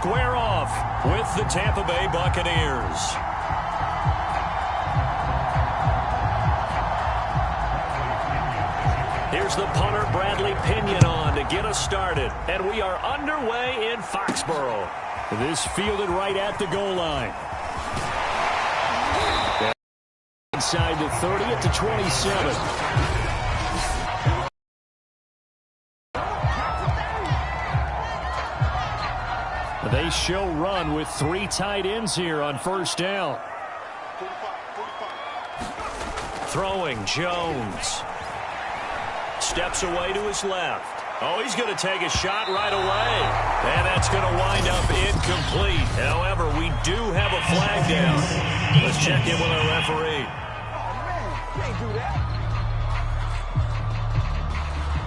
square off with the Tampa Bay Buccaneers. Here's the punter, Bradley Pinion, on to get us started. And we are underway in Foxborough. This fielded right at the goal line. Inside the 30 at the 27. They show run with 3 tight ends here on first down. Throwing, Jones. Steps away to his left. Oh, he's going to take a shot right away. And that's going to wind up incomplete. However, we do have a flag down. Let's check in with our referee.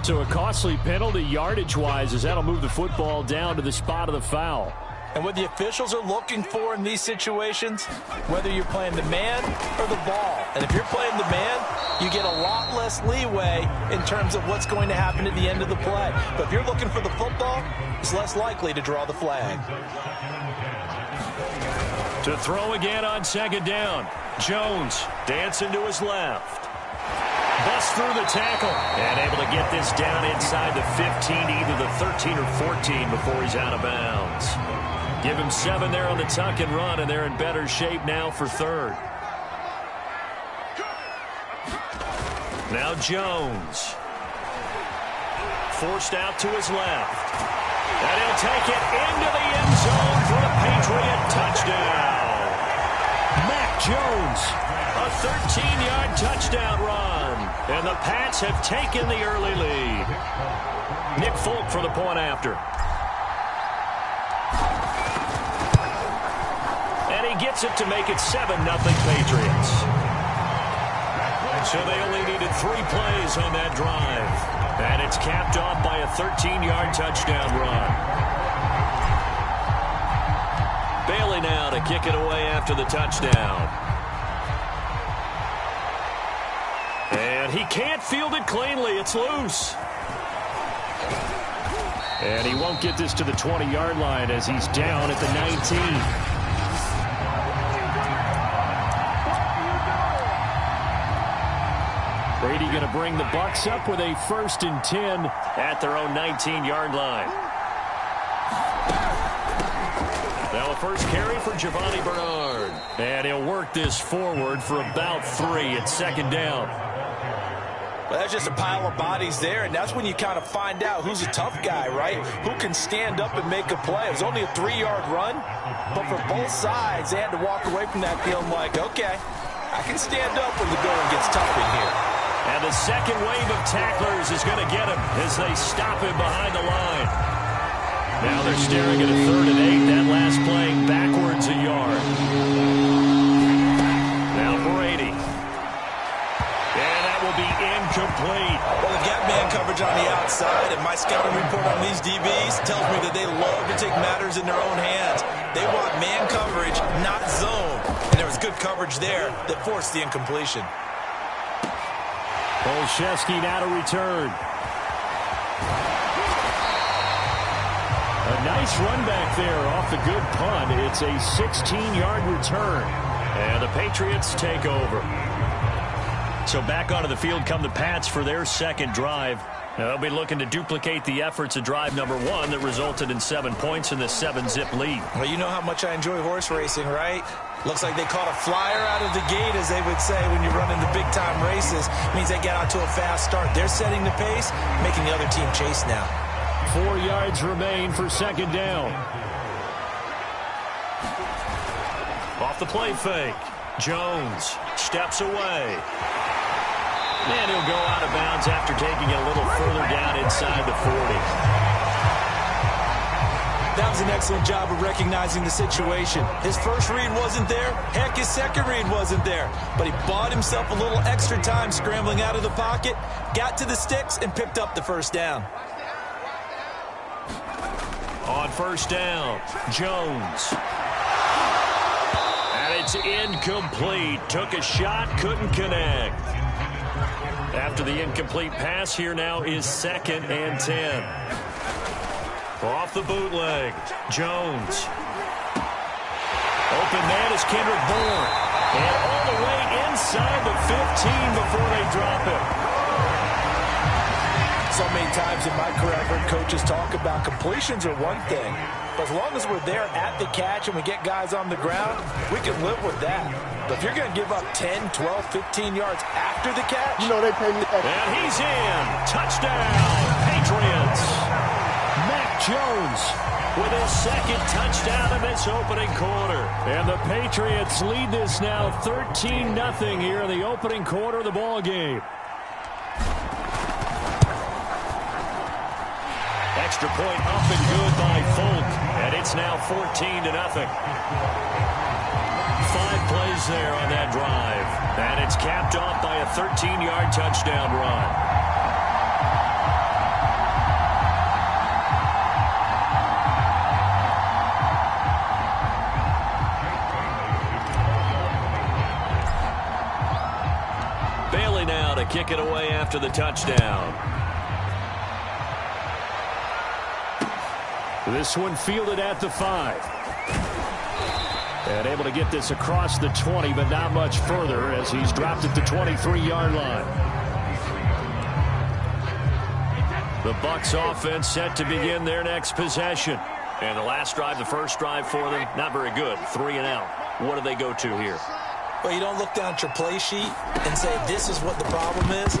So a costly penalty yardage-wise, as that'll move the football down to the spot of the foul. And what the officials are looking for in these situations, whether you're playing the man or the ball. And if you're playing the man, you get a lot less leeway in terms of what's going to happen at the end of the play. But if you're looking for the football, it's less likely to draw the flag. To throw again on second down. Jones dancing to his left. Busts through the tackle. And able to get this down inside the 15, either the 13 or 14 before he's out of bounds. Give him 7 there on the tuck and run, and they're in better shape now for third. Now Jones. Forced out to his left. And he'll take it into the end zone for a Patriot touchdown. Mac Jones, a 13-yard touchdown run. And the Pats have taken the early lead. Nick Folk for the point after. And he gets it to make it 7-0 Patriots. So they only needed 3 plays on that drive. And it's capped off by a 13-yard touchdown run. Bailey now to kick it away after the touchdown. And he can't field it cleanly. It's loose. And he won't get this to the 20-yard line as he's down at the 19. Brady going to bring the Bucs up with a 1st and 10 at their own 19-yard line. Now a first carry for Giovanni Bernard. And he'll work this forward for about 3 at second down. Well, that's just a pile of bodies there, and that's when you kind of find out who's a tough guy, right? Who can stand up and make a play. It was only a 3-yard run, but for both sides, they had to walk away from that feeling like, okay, I can stand up when the going gets tough in here. And the second wave of tacklers is going to get him as they stop him behind the line. Now they're staring at a 3rd and 8. That last play backwards a yard. Now Brady. And that will be incomplete. Well, they've got man coverage on the outside, and my scouting report on these DBs tells me that they love to take matters in their own hands. They want man coverage, not zone. And there was good coverage there that forced the incompletion. Olszewski now to return. A nice run back there off the good punt. It's a 16-yard return. And the Patriots take over. So back onto the field come the Pats for their second drive. They'll be looking to duplicate the efforts of drive number 1 that resulted in 7 points in the 7-zip lead. Well, you know how much I enjoy horse racing, right? Looks like they caught a flyer out of the gate, as they would say when you're running the big-time races. It means they get out to a fast start. They're setting the pace, making the other team chase now. 4 yards remain for second down. Off the play fake. Jones steps away. And he'll go out of bounds after taking it a little further down inside the 40. That was an excellent job of recognizing the situation. His first read wasn't there. Heck, his second read wasn't there. But he bought himself a little extra time scrambling out of the pocket, got to the sticks, and picked up the first down. On first down, Jones. And it's incomplete. Took a shot, couldn't connect. After the incomplete pass, here now is 2nd and 10. Off the bootleg. Jones. Open man is Kendrick Bourne. And all the way inside the 15 before they drop it. So many times in my career, I've heard coaches talk about completions are one thing. But as long as we're there at the catch and we get guys on the ground, we can live with that. But if you're going to give up 10, 12, 15 yards after the catch. You know they pay me extra. And he's in. Touchdown, Patriots. Mac Jones with his second touchdown in this opening quarter. And the Patriots lead this now 13-0 here in the opening quarter of the ball game. Extra point up and good by Folk. And it's now 14-0. 5 plays there on that drive. And it's capped off by a 13-yard touchdown run. Bailey now to kick it away after the touchdown. This one fielded at the 5. And able to get this across the 20, but not much further as he's dropped at the 23-yard line. The Bucs offense set to begin their next possession. And the last drive, the first drive for them, not very good. 3 and out. What do they go to here? Well, you don't look down at your play sheet and say, this is what the problem is.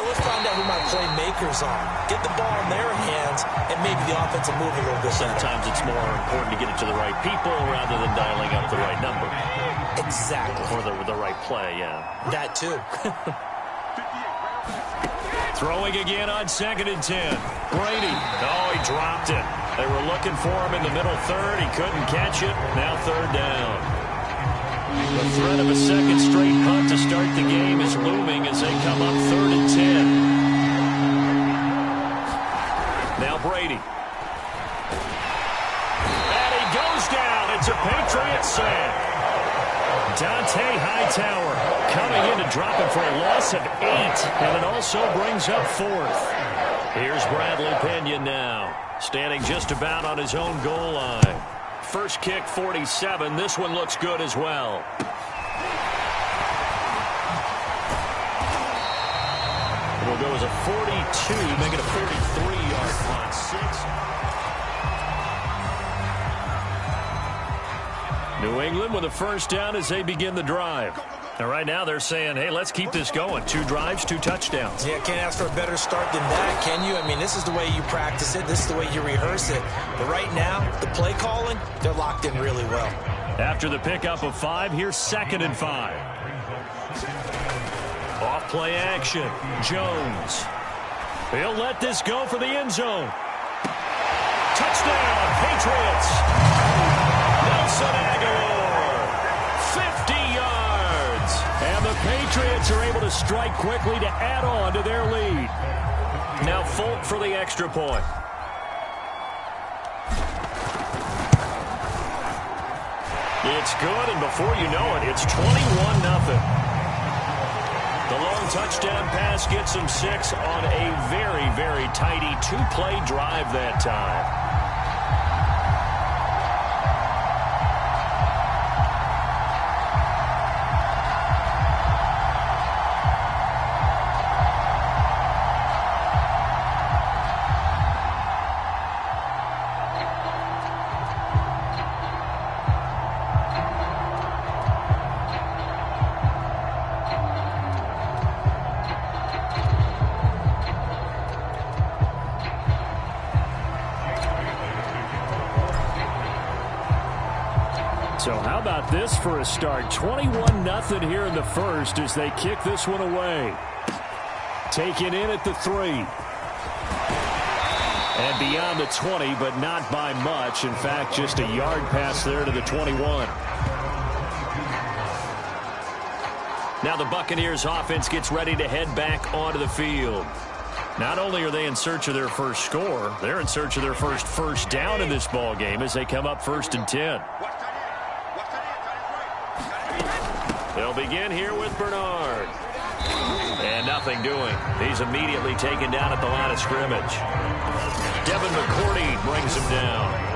Let's find out who my playmakers are. Get the ball in their hands, and maybe the offense will move a little bit better. Sometimes it's more important to get it to the right people rather than dialing up the right number. Exactly. Or the right play, yeah. That too. Throwing again on 2nd and 10. Brady. Oh, he dropped it. They were looking for him in the middle third. He couldn't catch it. Now 3rd down. The threat of a second straight punt to start the game is looming as they come up 3rd and 10. Now Brady. And he goes down. It's a Patriot sack. Dante Hightower coming in to drop it for a loss of 8. And it also brings up 4th. Here's Bradley Pinion now, standing just about on his own goal line. First kick, 47. This one looks good as well. It'll go as a 42, make it a 43-yard punt. 6. New England with a first down as they begin the drive. And right now they're saying, hey, let's keep this going. 2 drives, 2 touchdowns. Yeah, can't ask for a better start than that, can you? I mean, this is the way you practice it. This is the way you rehearse it. But right now, the play calling, they're locked in really well. After the pickup of 5, here's 2nd and 5. Off play action. Jones. He'll let this go for the end zone. Touchdown, Patriots. Nelson Aguilar. 50 yards. And the Patriots are able to strike quickly to add on to their lead. Now Folk for the extra point. It's good, and before you know it, it's 21-0. The long touchdown pass gets them 6 on a very, very tidy 2-play drive that time. So how about this for a start? 21-0 here in the first as they kick this one away. Taken in at the 3. And beyond the 20, but not by much. In fact, just a yard pass there to the 21. Now the Buccaneers offense gets ready to head back onto the field. Not only are they in search of their first score, they're in search of their first down in this ball game as they come up 1st and 10. They'll begin here with Bernard. And nothing doing. He's immediately taken down at the line of scrimmage. Devin McCourty brings him down.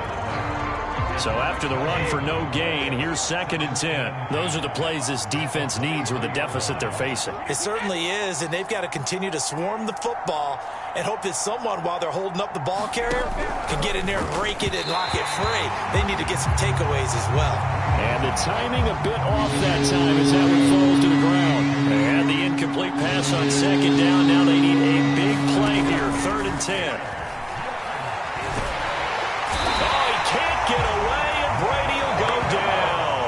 So after the run for no gain, here's 2nd and 10. Those are the plays this defense needs with the deficit they're facing. It certainly is, and they've got to continue to swarm the football and hope that someone, while they're holding up the ball carrier, can get in there and break it and lock it free. They need to get some takeaways as well. And the timing a bit off that time as that one falls to the ground. They had the incomplete pass on 2nd down. Now they need a big play here, 3rd and 10. Get away, and Brady will go down.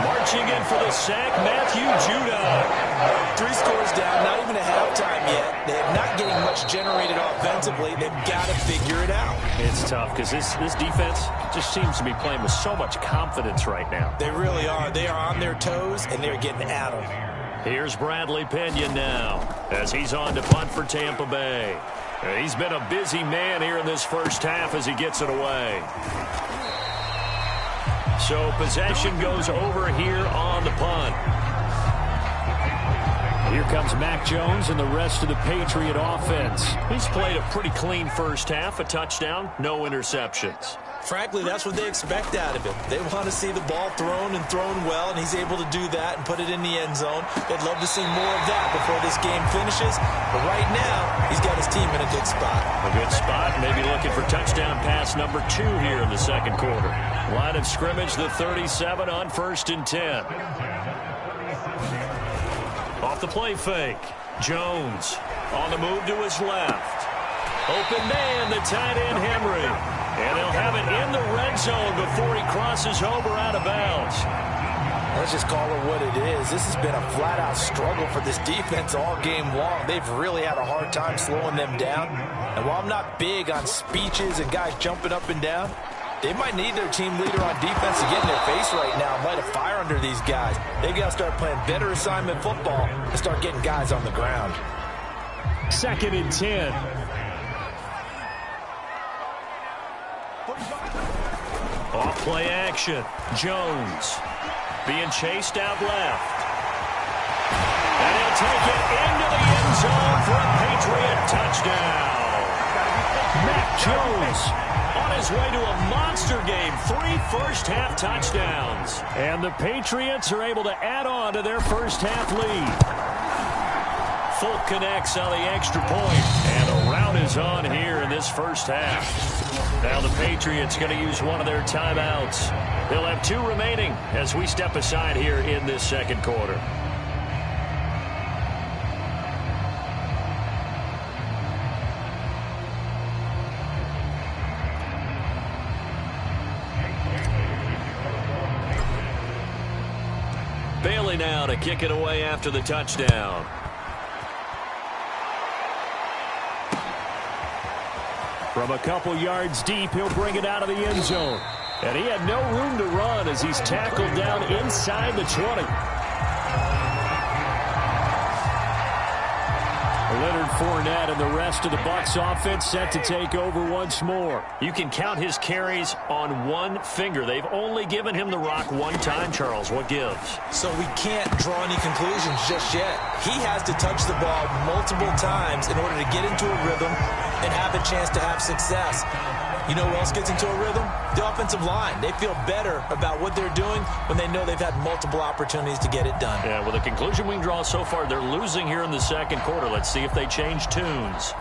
Marching in for the sack, Matthew Judon. 3 scores down, not even a halftime yet. They're not getting much generated offensively. They've got to figure it out. It's tough because this defense just seems to be playing with so much confidence right now. They really are. They are on their toes, and they're getting at them. Here's Bradley Pinion now as he's on to punt for Tampa Bay. He's been a busy man here in this first half as he gets it away. So possession goes over here on the punt. Here comes Mac Jones and the rest of the Patriot offense. He's played a pretty clean first half, a touchdown, no interceptions. Frankly, that's what they expect out of him. They want to see the ball thrown and thrown well, and he's able to do that and put it in the end zone. They'd love to see more of that before this game finishes. But right now, he's got his team in a good spot. A good spot, maybe looking for touchdown pass number 2 here in the second quarter. Line of scrimmage, the 37 on 1st and 10. Off the play fake. Jones on the move to his left. Open man, the tight end Henry. And they'll have it in the red zone before he crosses over out of bounds. Let's just call it what it is. This has been a flat-out struggle for this defense all game long. They've really had a hard time slowing them down. And while I'm not big on speeches and guys jumping up and down, they might need their team leader on defense to get in their face right now and light a fire under these guys. They've got to start playing better assignment football and start getting guys on the ground. 2nd and 10. Off play action. Jones being chased out left. And he'll take it into the end zone for a Patriot touchdown. Mac Jones on his way to a monster game. 3 first-half touchdowns. And the Patriots are able to add on to their first-half lead. Folk connects on the extra point. And the rout is on here in this first half. Now the Patriots going to use one of their timeouts. They'll have 2 remaining as we step aside here in this second quarter. Bailey now to kick it away after the touchdown. From a couple yards deep, he'll bring it out of the end zone. And he had no room to run as he's tackled down inside the 20. Leonard Fournette and the rest of the Bucs offense set to take over once more. You can count his carries on one finger. They've only given him the rock one time, Charles. What gives? So we can't draw any conclusions just yet. He has to touch the ball multiple times in order to get into a rhythm and have a chance to have success. You know who else gets into a rhythm? The offensive line. They feel better about what they're doing when they know they've had multiple opportunities to get it done. Yeah, well, the conclusion we can draw so far, they're losing here in the second quarter. Let's see if they change tunes.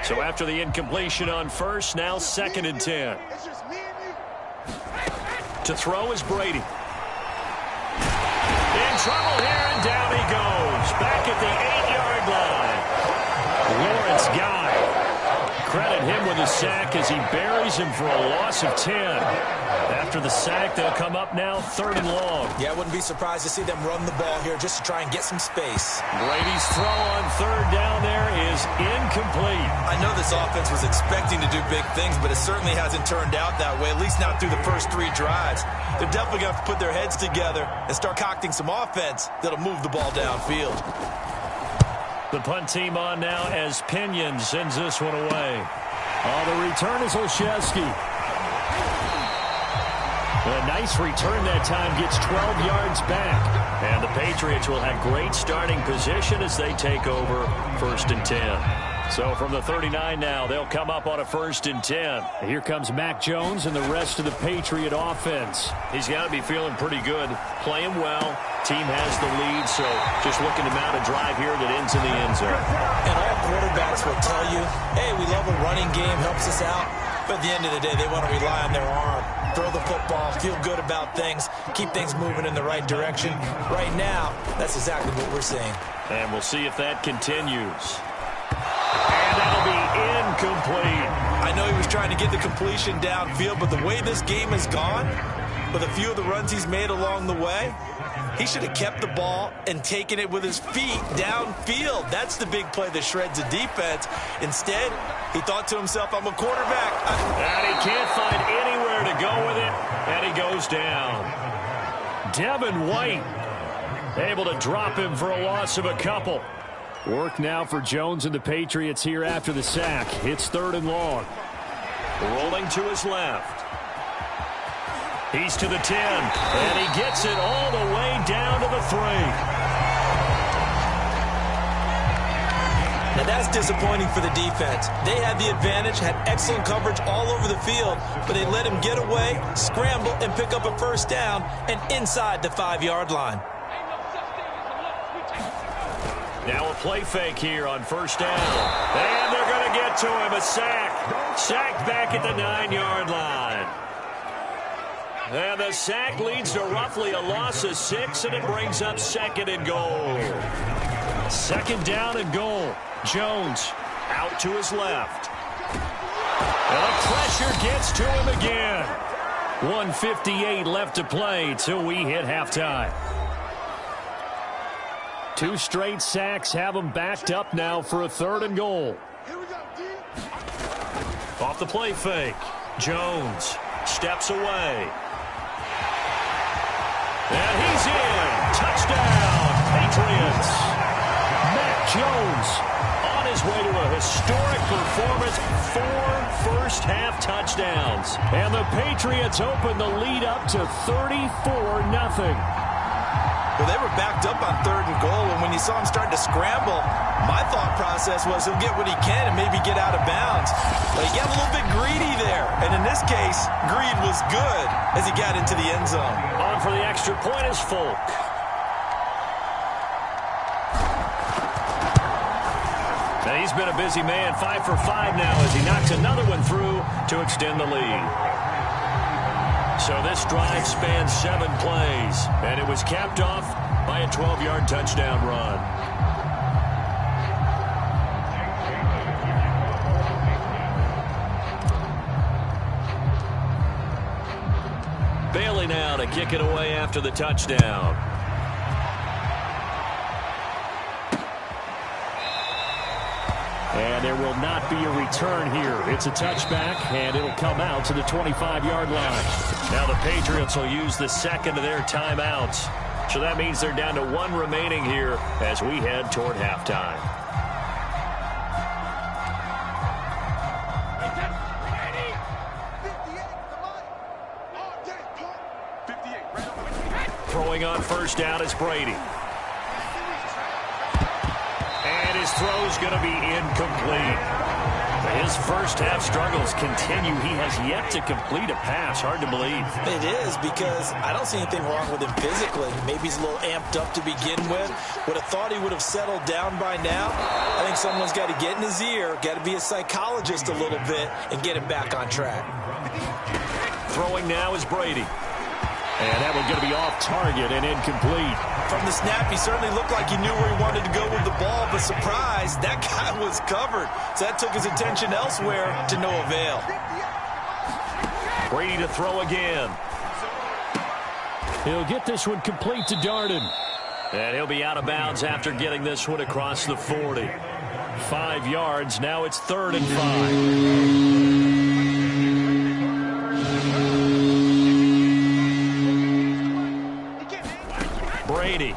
So after the incompletion on first, now 2nd and 10. To throw is Brady. In trouble here, and down he goes. Back at the 8-yard line. Lawrence Guy. Credit him with a sack as he buries him for a loss of 10. After the sack, they'll come up now 3rd and long. Yeah, I wouldn't be surprised to see them run the ball here just to try and get some space. Brady's throw on 3rd down there is incomplete. I know this offense was expecting to do big things, but it certainly hasn't turned out that way, at least not through the first 3 drives. They're definitely going to have to put their heads together and start concocting some offense that'll move the ball downfield. The punt team on now as Pinion sends this one away. On the return is Olszewski. A nice return that time, gets 12 yards back. And the Patriots will have great starting position as they take over 1st and 10. So from the 39 now, they'll come up on a 1st and 10. Here comes Mac Jones and the rest of the Patriot offense. He's got to be feeling pretty good, playing well. Team has the lead, so just looking to mount a drive here that ends in the end zone. And all quarterbacks will tell you, hey, we love a running game, helps us out. But at the end of the day, they want to rely on their arm. Throw the football, feel good about things, keep things moving in the right direction. Right now, that's exactly what we're seeing. And we'll see if that continues. And that'll be incomplete. I know he was trying to get the completion downfield, but the way this game has gone, with a few of the runs he's made along the way, he should have kept the ball and taken it with his feet downfield. That's the big play that shreds a defense. Instead, he thought to himself, I'm a quarterback. And he can't find anywhere to go with it, and he goes down. Devin White able to drop him for a loss of a couple. Work now for Jones and the Patriots here after the sack. It's 3rd and long. Rolling to his left. He's to the 10, and he gets it all the way down to the 3. Now that's disappointing for the defense. They had the advantage, had excellent coverage all over the field, but they let him get away, scramble, and pick up a 1st down and inside the 5-yard line. Now a play fake here on 1st down. And they're going to get to him. A sack. Sacked back at the 9-yard line. And the sack leads to roughly a loss of 6, and it brings up 2nd and goal. 2nd down and goal. Jones out to his left. And the pressure gets to him again. 1:58 left to play till we hit halftime. 2 straight sacks have them backed up now for a 3rd and goal. Off the play fake. Jones steps away. And he's in. Touchdown, Patriots. Mac Jones on his way to a historic performance. 4 first-half touchdowns. And the Patriots open the lead up to 34-0. Well, they were backed up on 3rd and goal, and when you saw him start to scramble, my thought process was he'll get what he can and maybe get out of bounds. But he got a little bit greedy there, and in this case, greed was good as he got into the end zone. On for the extra point is Folk. Now he's been a busy man, 5 for 5 now as he knocks another one through to extend the lead. So this drive spans 7 plays, and it was capped off by a 12-yard touchdown run. Bailey now to kick it away after the touchdown. And there will not be a return here. It's a touchback, and it'll come out to the 25-yard line. Now the Patriots will use the 2nd of their timeouts. So that means they're down to 1 remaining here as we head toward halftime. Throwing on 1st down is Brady. And his throw's going to be incomplete. His first-half struggles continue. He has yet to complete a pass. Hard to believe. It is, because I don't see anything wrong with him physically. Maybe he's a little amped up to begin with. Would have thought he would have settled down by now. I think someone's got to get in his ear, got to be a psychologist a little bit, and get him back on track. Throwing now is Brady. And that one's going to be off target and incomplete. From the snap, he certainly looked like he knew where he wanted to go with the ball, but surprise, that guy was covered. So that took his attention elsewhere to no avail. Brady to throw again. He'll get this one complete to Darden. And he'll be out of bounds after getting this one across the 40. 5 yards, now it's 3rd and 5. Brady.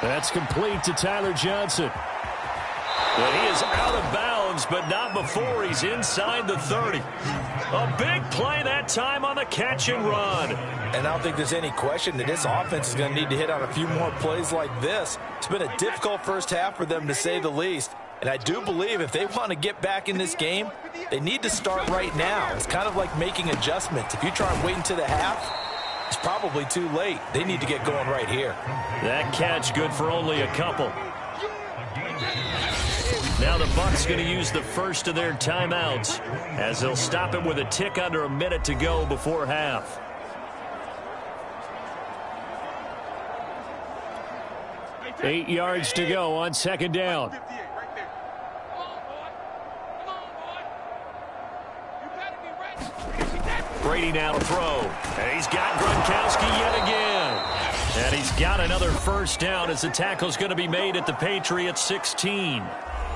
That's complete to Tyler Johnson. And he is out of bounds wins, but not before he's inside the 30. A big play that time on the catch and run. And I don't think there's any question that this offense is going to need to hit on a few more plays like this. It's been a difficult first half for them, to say the least. And I do believe if they want to get back in this game, they need to start right now. It's kind of like making adjustments. If you try and wait until the half, it's probably too late. They need to get going right here. That catch good for only a couple. Now the Bucs going to use the first of their timeouts as they'll stop it with a tick under a minute to go before half. Eight yards to go on second down. Brady now to throw. And he's got Gronkowski yet again. And he's got another first down as the tackle's going to be made at the Patriots 16.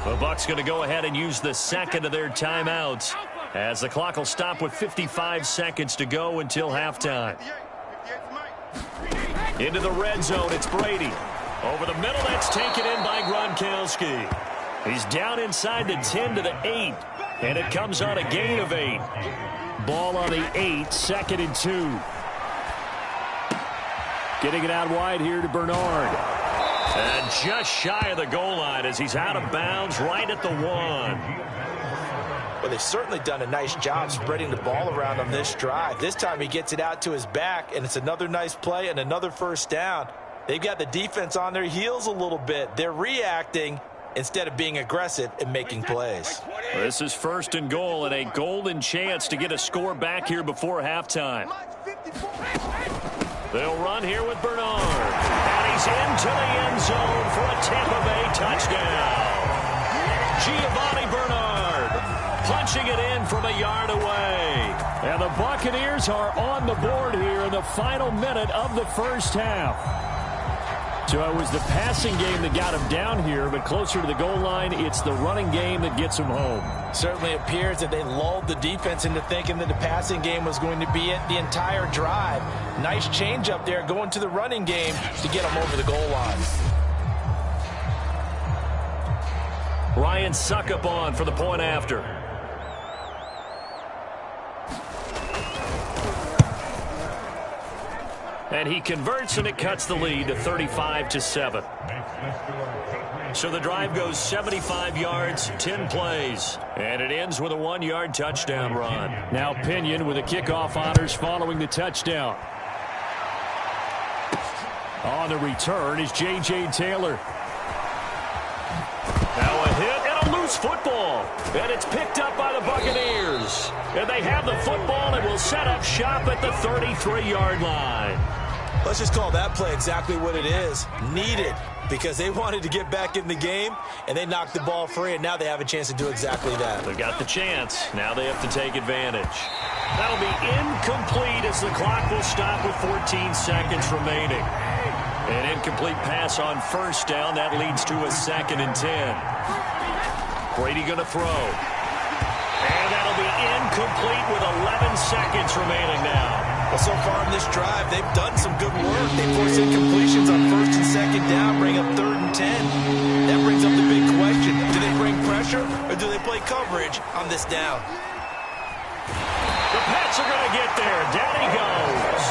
The Bucs going to go ahead and use the second of their timeouts as the clock will stop with 55 seconds to go until halftime. Into the red zone, it's Brady. Over the middle, that's taken in by Gronkowski. He's down inside the 10 to the 8, and it comes on a gain of 8. Ball on the 8, 2nd and 2. Getting it out wide here to Bernard. And just shy of the goal line as he's out of bounds right at the 1. Well, they've certainly done a nice job spreading the ball around on this drive. This time he gets it out to his back, and it's another nice play and another first down. They've got the defense on their heels a little bit. They're reacting instead of being aggressive and making plays. This is 1st and goal and a golden chance to get a score back here before halftime. They'll run here with Bernard. And he's into the end zone for a Tampa Bay touchdown. Giovanni Bernard punching it in from a yard away. And the Buccaneers are on the board here in the final minute of the first half. So it was the passing game that got him down here, but closer to the goal line, it's the running game that gets him home. Certainly appears that they lulled the defense into thinking that the passing game was going to be it the entire drive. Nice change up there going to the running game to get him over the goal line. Ryan Suckup on for the point after. And he converts, and it cuts the lead to 35-7. So the drive goes 75 yards, 10 plays. And it ends with a 1-yard touchdown run. Now Pinion with the kickoff honors following the touchdown. On the return is J.J. Taylor. Now a hit and a loose football. And it's picked up by the Buccaneers. And they have the football and will set up shop at the 33-yard line. Let's just call that play exactly what it is. Needed, because they wanted to get back in the game, and they knocked the ball free, and now they have a chance to do exactly that. They've got the chance. Now they have to take advantage. That'll be incomplete as the clock will stop with 14 seconds remaining. An incomplete pass on first down. That leads to a 2nd and 10. Brady going to throw. And that'll be incomplete with 11 seconds remaining now. Well, so far in this drive, they've done some good work. They force incompletions on 1st and 2nd down, bring up 3rd and 10. That brings up the big question. Do they bring pressure, or do they play coverage on this down? The Pats are going to get there. Down he goes.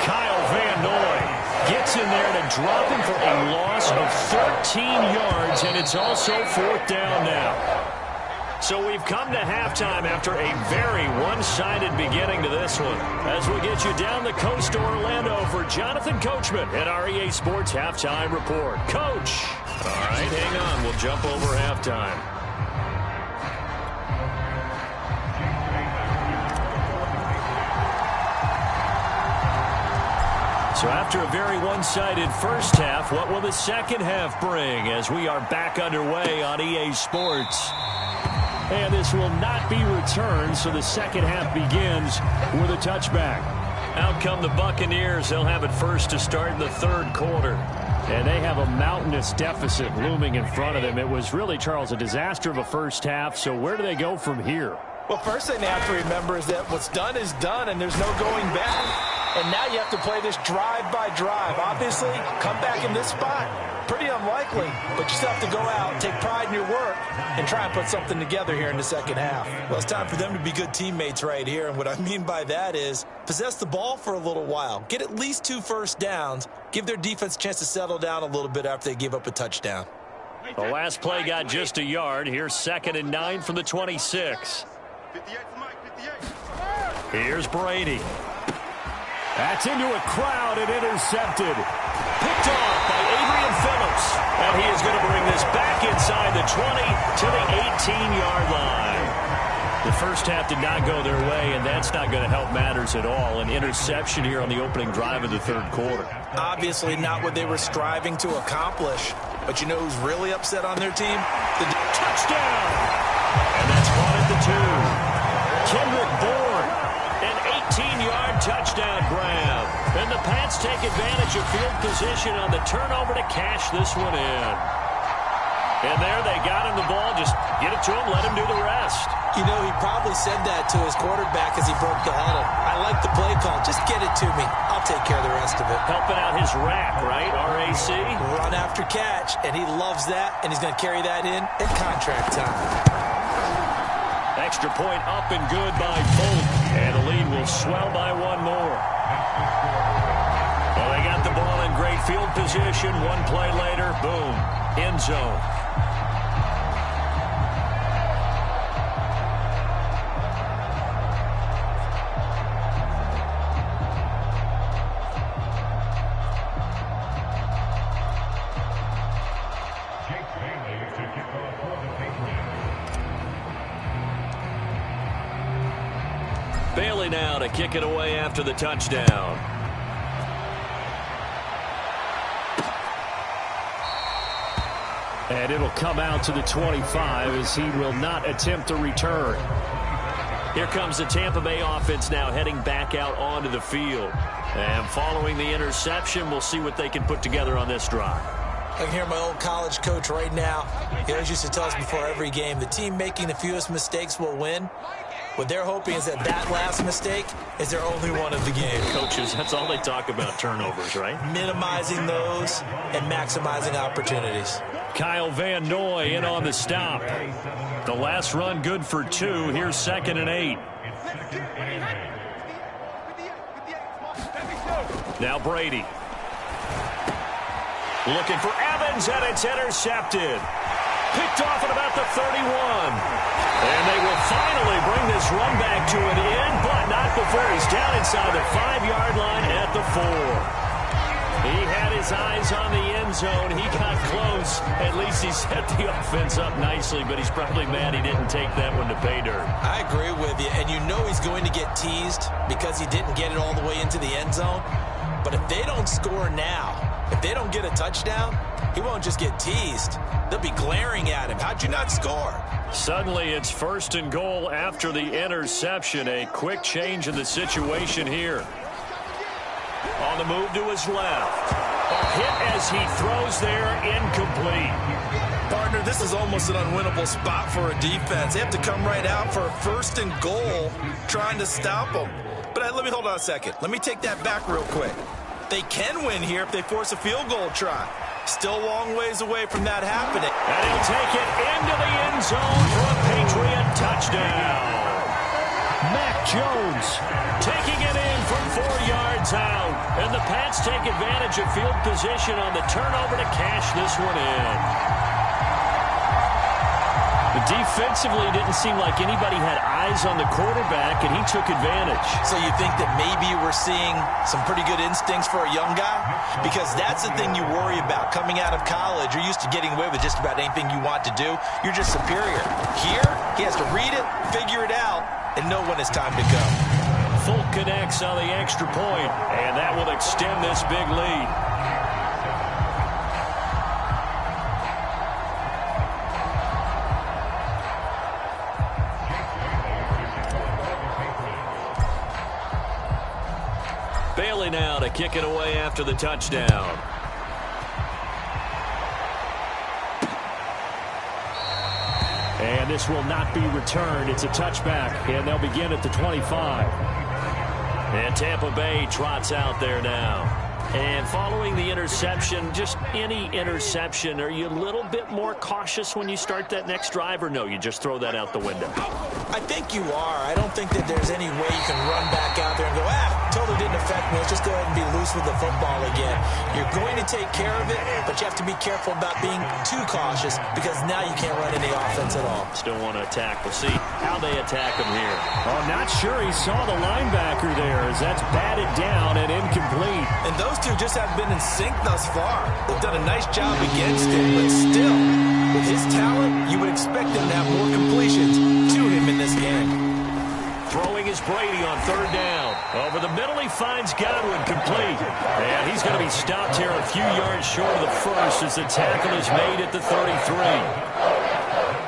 Kyle Van Noy gets in there to drop him for a loss of 13 yards, and it's also 4th down now. So we've come to halftime after a very one-sided beginning to this one. As we get you down the coast to Orlando for Jonathan Coachman at our EA Sports Halftime Report. Coach. All right, hang on. We'll jump over halftime. So after a very one-sided first half, what will the second half bring as we are back underway on EA Sports? And this will not be returned, so the second half begins with a touchback. Out come the Buccaneers. They'll have it first to start in the 3rd quarter. And they have a mountainous deficit looming in front of them. It was really, Charles, a disaster of a first half, so where do they go from here? Well, first thing they have to remember is that what's done is done, and there's no going back. And now you have to play this drive by drive. Obviously, come back in this spot. Pretty unlikely, but you still have to go out, take pride in your work, and try and put something together here in the second half. Well, it's time for them to be good teammates right here, and what I mean by that is possess the ball for a little while, get at least 2 first downs, give their defense a chance to settle down a little bit after they give up a touchdown. The last play got just a yard. Here's 2nd and 9 from the 26. Here's Brady. That's into a crowd and intercepted. Picked off by Adrian Phillips. And he is going to bring this back inside the 20 to the 18-yard line. The first half did not go their way, and that's not going to help matters at all. An interception here on the opening drive of the third quarter. Obviously not what they were striving to accomplish. But you know who's really upset on their team? The touchdown! And that's caught at the 2. Kendrick Bourne, an 18-yard touchdown grab. And the Pats take advantage of field position on the turnover to cash this one in. And there they got him the ball. Just get it to him, let him do the rest. You know, he probably said that to his quarterback as he broke the huddle. I like the play call. Just get it to me. I'll take care of the rest of it. Helping out his rack, right? RAC. Run after catch, and he loves that, and he's going to carry that in at contract time. Extra point up and good by Folk. And the lead will swell by 1 more. Well, they got the ball in great field position. 1 play later, boom, end zone. Bailey now to kick it away after the touchdown. And it'll come out to the 25 as he will not attempt a return. Here comes the Tampa Bay offense now heading back out onto the field. And following the interception, we'll see what they can put together on this drive. I can hear my old college coach right now. He always used to tell us before every game, the team making the fewest mistakes will win. What they're hoping is that last mistake is their only one of the game. Coaches, that's all they talk about, turnovers, right? Minimizing those and maximizing opportunities. Kyle Van Noy in on the stop. The last run good for 2. Here's 2nd and 8. Now Brady. Looking for Evans, and it's intercepted. Picked off at about the 31. And they will finally bring this run back to an end, but not before he's down inside the 5-yard line at the 4. He had his eyes on the end zone. He got close. At least he set the offense up nicely, but he's probably mad he didn't take that one to pay dirt. I agree with you, and you know he's going to get teased because he didn't get it all the way into the end zone. But if they don't score now, if they don't get a touchdown, he won't just get teased. They'll be glaring at him. How'd you not score? Suddenly it's 1st and goal after the interception. A quick change in the situation here. On the move to his left. A hit as he throws there, incomplete. Partner, this is almost an unwinnable spot for a defense. They have to come right out for a 1st and goal trying to stop them. But let me hold on a second. Let me take that back real quick. They can win here if they force a field goal try. Still a long ways away from that happening. And he'll take it into the end zone for a Patriot touchdown. Mac Jones taking it in from 4 yards out. And the Pats take advantage of field position on the turnover to cash this one in. Defensively, it didn't seem like anybody had eyes on the quarterback, and he took advantage. So you think that maybe we're seeing some pretty good instincts for a young guy? Because that's the thing you worry about. Coming out of college, you're used to getting away with just about anything you want to do. You're just superior. Here, he has to read it, figure it out, and know when it's time to go. Folk connects on the extra point, and that will extend this big lead. Bailey now to kick it away after the touchdown. And this will not be returned. It's a touchback, and they'll begin at the 25. And Tampa Bay trots out there now. And following the interception, just any interception, are you a little bit more cautious when you start that next drive, or no, you just throw that out the window? I think you are. I don't think that there's any way you can run back out there and go, totally didn't affect me. Let's just go ahead and be loose with the football again. You're going to take care of it, but you have to be careful about being too cautious because now you can't run any offense at all. Still want to attack. We'll see how they attack him here. Oh, not sure he saw the linebacker there as that's batted down and incomplete. And those two just have been in sync thus far. They've done a nice job against him, but still, with his talent, you would expect them to have more completions to him in this game. Throwing is Brady on third down. Over the middle, he finds Godwin complete. And he's going to be stopped here a few yards short of the first as the tackle is made at the 33.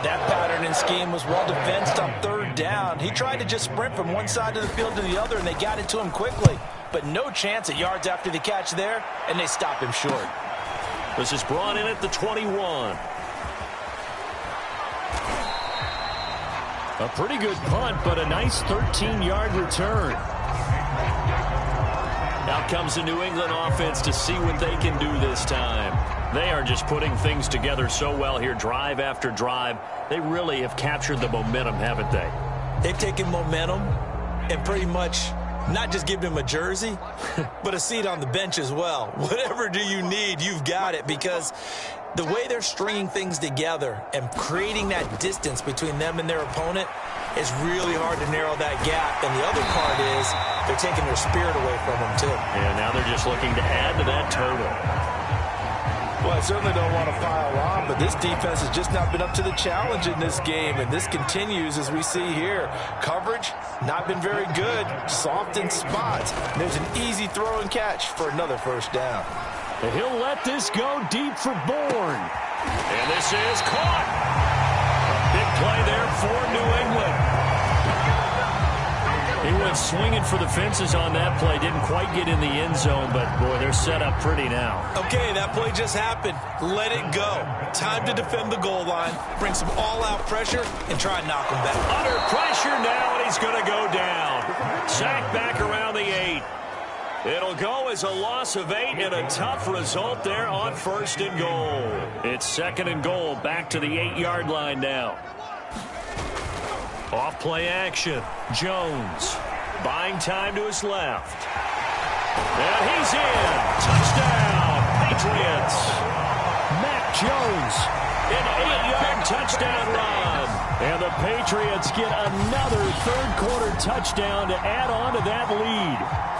That pattern and scheme was well defensed on third down. He tried to just sprint from one side of the field to the other, and they got it to him quickly. But no chance at yards after the catch there, and they stop him short. This is brought in at the 21. A pretty good punt, but a nice 13-yard return. Out comes the New England offense to see what they can do this time. They are just putting things together so well here, drive after drive. They really have captured the momentum, haven't they? They've taken momentum and pretty much not just given him a jersey, but a seat on the bench as well. Whatever do you need, you've got it, because the way they're stringing things together and creating that distance between them and their opponent is really hard to narrow that gap. And the other part is they're taking their spirit away from them, too. And now they're just looking to add to that total. Well, I certainly don't want to pile on, but this defense has just not been up to the challenge in this game, and this continues as we see here. Coverage, not been very good, soft in spots. There's an easy throw and catch for another first down. And he'll let this go deep for Bourne. And this is caught. A big play there for New England. He went swinging for the fences on that play. Didn't quite get in the end zone, but, boy, they're set up pretty now. Okay, that play just happened. Let it go. Time to defend the goal line, bring some all-out pressure, and try and knock him back. Under pressure now, and he's going to go down. Sacked back around the 8. It'll go as a loss of 8 and a tough result there on first and goal. It's second and goal, back to the 8-yard line now. Off play action. Jones buying time to his left. And he's in. Touchdown, Patriots. Mac Jones, an 8-yard touchdown run. And the Patriots get another third-quarter touchdown to add on to that lead.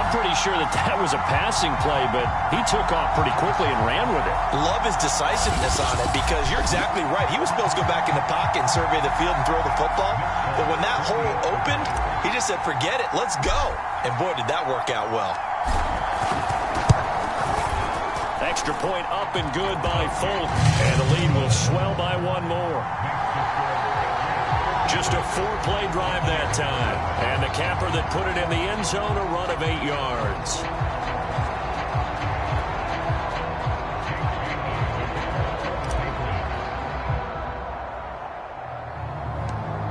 Pretty sure that was a passing play, but he took off pretty quickly and ran with it. Love his decisiveness on it, because you're exactly right. He was supposed to go back in the pocket and survey the field and throw the football, but when that hole opened, he just said, forget it, let's go. And boy, did that work out well. Extra point up and good by Folk, and the lead will swell by one more. Just a 4-play drive that time. And the capper that put it in the end zone, a run of 8 yards.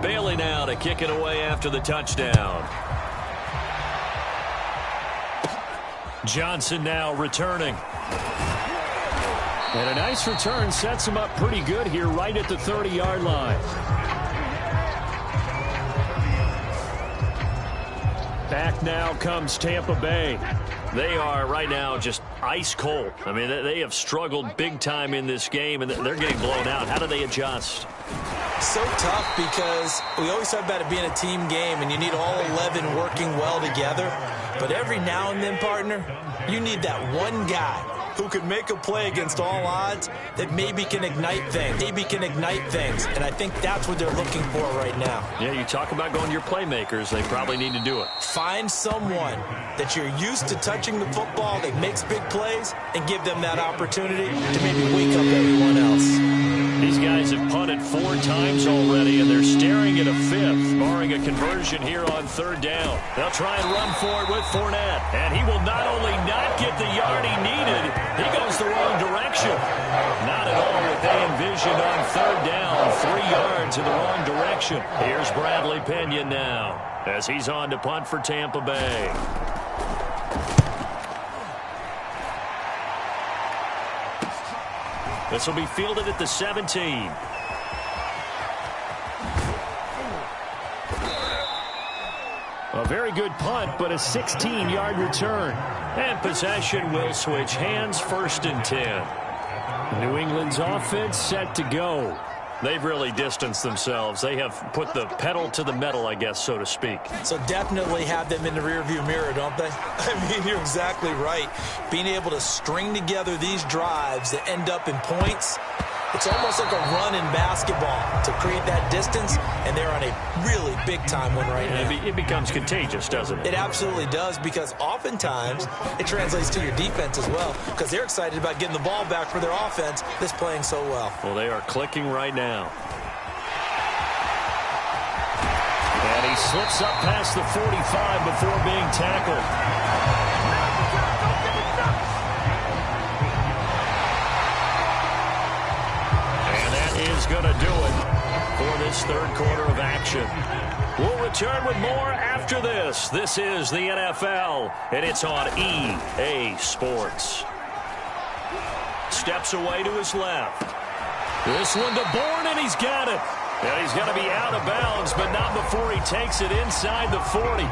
Bailey now to kick it away after the touchdown. Johnson now returning. And a nice return sets him up pretty good here right at the 30-yard line. Back now comes Tampa Bay. They are right now just ice cold. I mean, they have struggled big time in this game, and they're getting blown out. How do they adjust? So tough, because we always talk about it being a team game, and you need all 11 working well together. But every now and then, partner, you need that one guy who could make a play against all odds that maybe can ignite things. And I think that's what they're looking for right now. Yeah, you talk about going to your playmakers. They probably need to do it. Find someone that you're used to touching the football that makes big plays and give them that opportunity to maybe wake up everyone else. These guys have punted 4 times already, and they're staring at a 5th, barring a conversion here on third down. They'll try and run for it with Fournette, and he will not only not get the yard he needed, he goes the wrong direction. Not at all what they envisioned on third down, 3 yards in the wrong direction. Here's Bradley Pinion now, as he's on to punt for Tampa Bay. This will be fielded at the 17. A very good punt, but a 16-yard return. And possession will switch hands, 1st and 10. New England's offense set to go. They've really distanced themselves. They have put the pedal to the metal, I guess, so to speak. So definitely have them in the rearview mirror, don't they? I mean, you're exactly right. Being able to string together these drives that end up in points, it's almost like a run in basketball to create that distance, and they're on a really big-time one right now. It becomes contagious, doesn't it? It absolutely does, because oftentimes it translates to your defense as well, because they're excited about getting the ball back for their offense that's playing so well. Well, they are clicking right now. And he slips up past the 45 before being tackled. Is going to do it for this 3rd quarter of action. We'll return with more after this. This is the NFL, and it's on EA Sports. Steps away to his left. This one to Bourne, and he's got it. And he's going to be out of bounds, but not before he takes it inside the 40.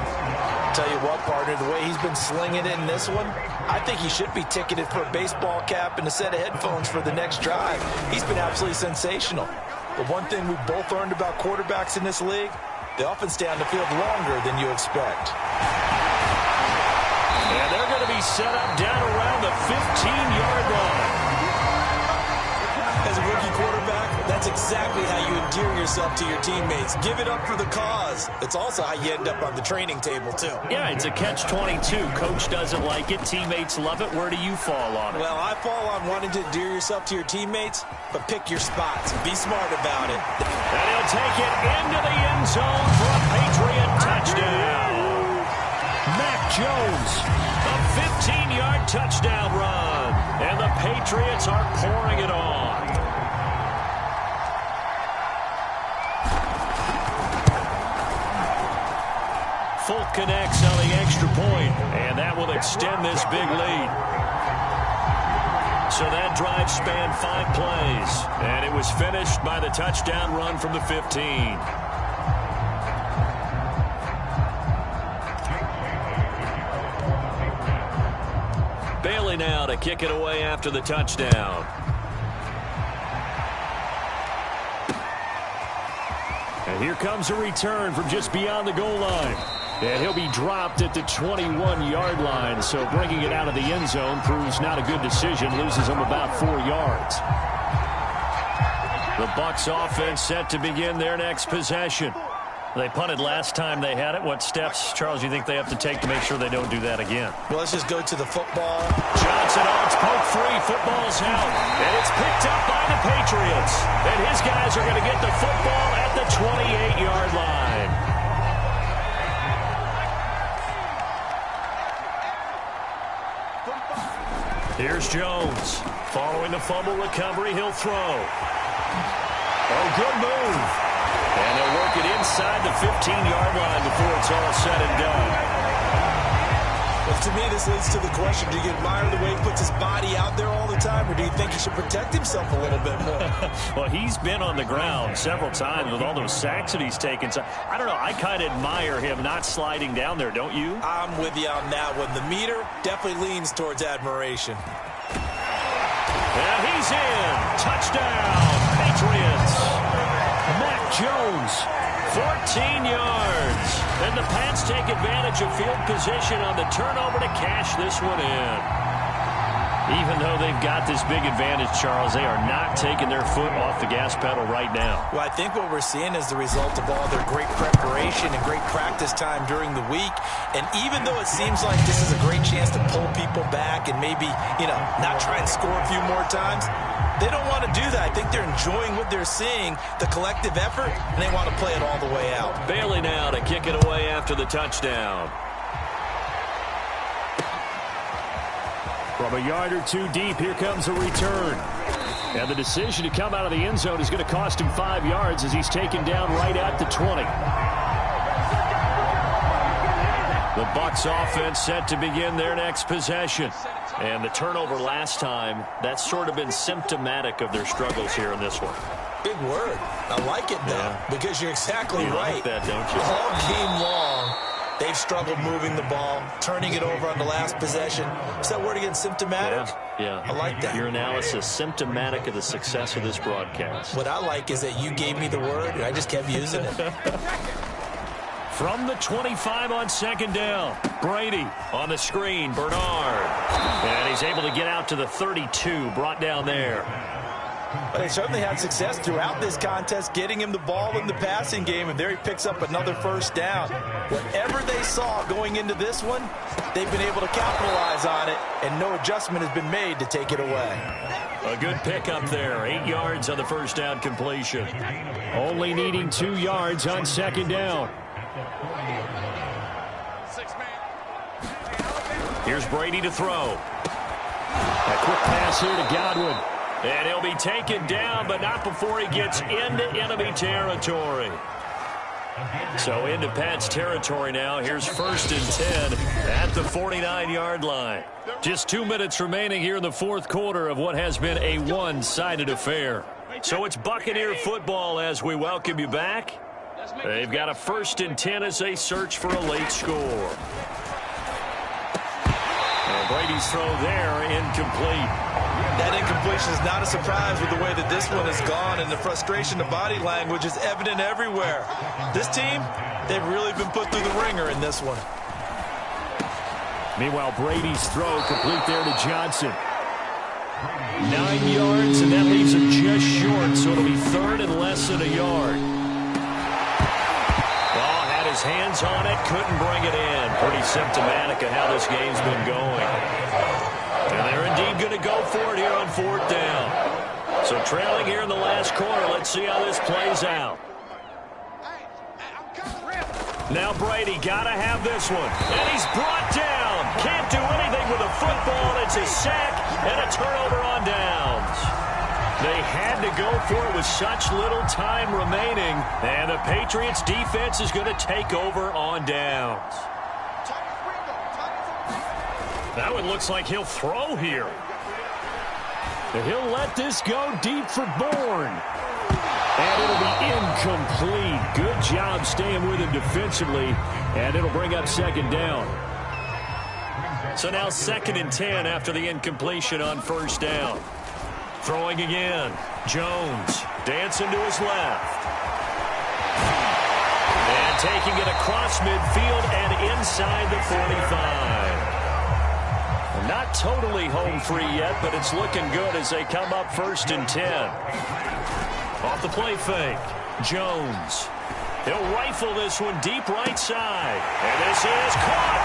Tell you what, partner, the way he's been slinging it in this one, I think he should be ticketed for a baseball cap and a set of headphones for the next drive. He's been absolutely sensational. But one thing we've both learned about quarterbacks in this league, they often stay on the field longer than you expect. And they're going to be set up down around the 15-yard line. As a rookie quarterback, that's exactly how you endear yourself to your teammates. Give it up for the cause. It's also how you end up on the training table, too. Yeah, it's a catch-22. Coach doesn't like it. Teammates love it. Where do you fall on it? Well, I fall on wanting to endear yourself to your teammates, but pick your spots and be smart about it. And he'll take it into the end zone for a Patriot touchdown. Mac Jones, a 15-yard touchdown run. And the Patriots are pouring it on. Folk connects on the extra point, and that will extend this big lead. So that drive spanned 5 plays, and it was finished by the touchdown run from the 15. Bailey now to kick it away after the touchdown. And here comes a return from just beyond the goal line. And he'll be dropped at the 21-yard line, so bringing it out of the end zone proves not a good decision, loses him about 4 yards. The Bucs offense set to begin their next possession. They punted last time they had it. What steps, Charles, you think they have to take to make sure they don't do that again? Well, let's just go to the football. Johnson, it's poke free. Football's out. And it's picked up by the Patriots. And his guys are going to get the football at the 28-yard line. Here's Jones. Following the fumble recovery, he'll throw. Oh, good move. And they'll work it inside the 15-yard line before it's all said and done. Well, to me, this leads to the question, do you admire the way he puts his body out there all the time, or do you think he should protect himself a little bit more? Well, he's been on the ground several times with all those sacks that he's taken. So, I don't know. I kind of admire him not sliding down there, don't you? I'm with you on that one. The meter definitely leans towards admiration. And he's in. Touchdown, Patriots. Mac Jones, 14 yards. And the Pats take advantage of field position on the turnover to cash this one in. Even though they've got this big advantage, Charles, they are not taking their foot off the gas pedal right now. Well, I think what we're seeing is the result of all their great preparation and great practice time during the week. And even though it seems like this is a great chance to pull people back and maybe, not try and score a few more times, they don't want to do that. I think they're enjoying what they're seeing, the collective effort, and they want to play it all the way out. Bailey now to kick it away after the touchdown. From a yard or two deep, here comes a return. And the decision to come out of the end zone is going to cost him 5 yards as he's taken down right at the 20. The Bucs offense set to begin their next possession. And the turnover last time, that's sort of been symptomatic of their struggles here in this one. Big word. I like it, though, because you're exactly right. Like that, don't you? All game long, they've struggled moving the ball, turning it over on the last possession. Is that word again, symptomatic? Yeah. I like that. Your analysis, symptomatic of the success of this broadcast. What I like is that you gave me the word, and I just kept using it. From the 25 on second down, Brady on the screen, Bernard. And he's able to get out to the 32, brought down there. But they certainly had success throughout this contest, getting him the ball in the passing game, and there he picks up another first down. Whatever they saw going into this one, they've been able to capitalize on it, and no adjustment has been made to take it away. a good pickup there. 8 yards on the first down completion. Only needing 2 yards on second down. Here's Brady to throw. A quick pass here to Godwin. And he'll be taken down, but not before he gets into enemy territory. So into Pat's territory now. Here's 1st and 10 at the 49-yard line. Just 2 minutes remaining here in the fourth quarter of what has been a one-sided affair. So it's Buccaneer football as we welcome you back. They've got a 1st and 10 as they search for a late score. And Brady's throw there incomplete. That incompletion is not a surprise with the way that this one has gone, and the frustration, the body language is evident everywhere. This team, they've really been put through the ringer in this one. Meanwhile, Brady's throw complete there to Johnson. 9 yards, and that leaves him just short, so it'll be 3rd and less than a yard. Oh, had his hands on it, couldn't bring it in. Pretty symptomatic of how this game's been going. And they're indeed going to go for it here on 4th down. So trailing here in the last quarter, let's see how this plays out. Now Brady got to have this one. And he's brought down. Can't do anything with a football. It's a sack and a turnover on downs. They had to go for it with such little time remaining. And the Patriots defense is going to take over on downs. That one looks like he'll throw here. He'll let this go deep for Bourne. And it'll be incomplete. Good job staying with him defensively. And it'll bring up 2nd down. So now 2nd and 10 after the incompletion on 1st down. Throwing again. Jones dancing to his left. And taking it across midfield and inside the 45. Not totally home free yet, but it's looking good as they come up 1st and 10. Off the play fake. Jones. He'll rifle this one deep right side. And this is caught.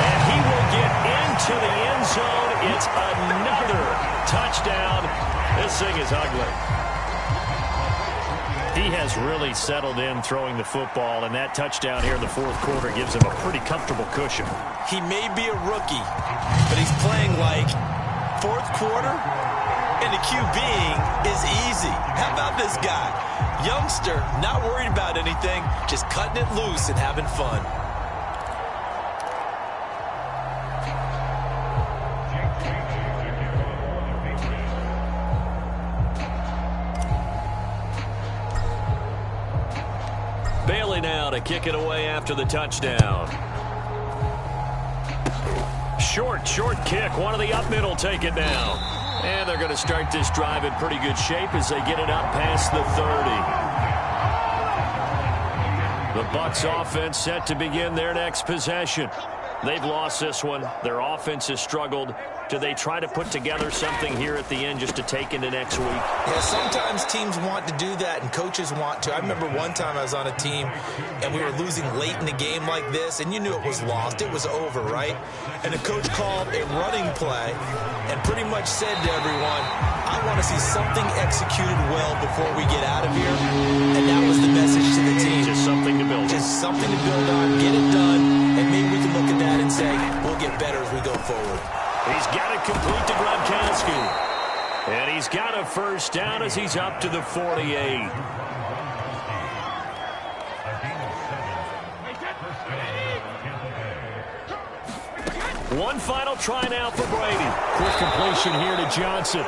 And he will get into the end zone. It's another touchdown. This thing is ugly. He has really settled in throwing the football, and that touchdown here in the fourth quarter gives him a pretty comfortable cushion. He may be a rookie, but he's playing like fourth quarter, and the QBing is easy. How about this guy? Youngster, not worried about anything, just cutting it loose and having fun. Bailey now to kick it away after the touchdown. Short kick. One of the up middle take it down. And they're going to start this drive in pretty good shape as they get it up past the 30. The Bucs offense set to begin their next possession. They've lost this one. Their offense has struggled. Do they try to put together something here at the end just to take into next week? Yeah, sometimes teams want to do that and coaches want to. I remember one time I was on a team and we were losing late in the game like this, and you knew it was lost. It was over, right? And the coach called a running play and pretty much said to everyone, I want to see something executed well before we get out of here. And that was the message to the team. Just something to build on. Just something to build on, get it done, and maybe we can look at that and say, we'll get better as we go forward. He's got it complete to Gronkowski. And he's got a 1st down as he's up to the 48. One final try now for Brady. Quick completion here to Johnson.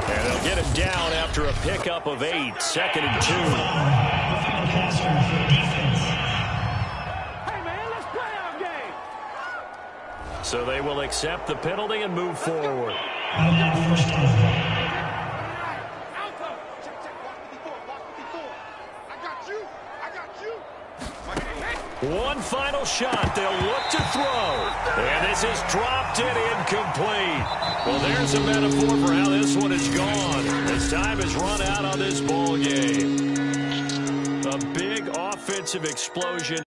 And they'll get him down after a pickup of 8. 2nd and 2. Hey, man, let's play our game. So they will accept the penalty and move forward. One final shot. They'll look to throw. And this is dropped and incomplete. Well, there's a metaphor for how this one is gone. As time has run out on this ball game. A big offensive explosion